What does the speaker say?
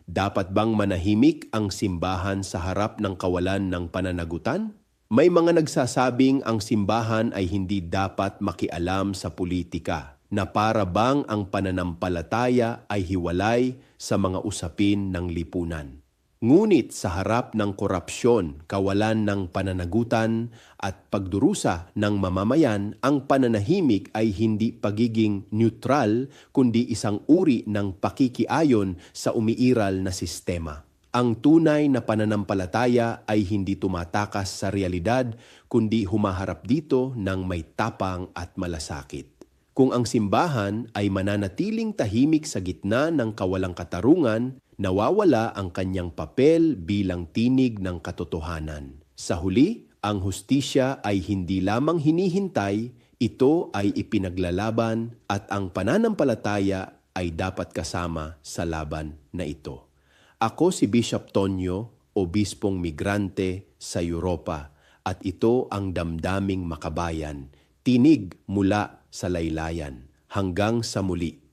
Dapat bang manahimik ang simbahan sa harap ng kawalan ng pananagutan? May mga nagsasabing ang simbahan ay hindi dapat makialam sa politika, na para bang ang pananampalataya ay hiwalay sa mga usapin ng lipunan. Ngunit sa harap ng korupsyon, kawalan ng pananagutan at pagdurusa ng mamamayan, ang pananahimik ay hindi pagiging neutral kundi isang uri ng pakikiayon sa umiiral na sistema. Ang tunay na pananampalataya ay hindi tumatakas sa realidad kundi humaharap dito ng may tapang at malasakit. Kung ang simbahan ay mananatiling tahimik sa gitna ng kawalang katarungan, nawawala ang kanyang papel bilang tinig ng katotohanan. Sa huli, ang hustisya ay hindi lamang hinihintay, ito ay ipinaglalaban at ang pananampalataya ay dapat kasama sa laban na ito. Ako si Bishop Tonyo, obispong migrante sa Europa, at ito ang Damdaming Makabayan, tinig mula sa laylayan. Hanggang sa muli.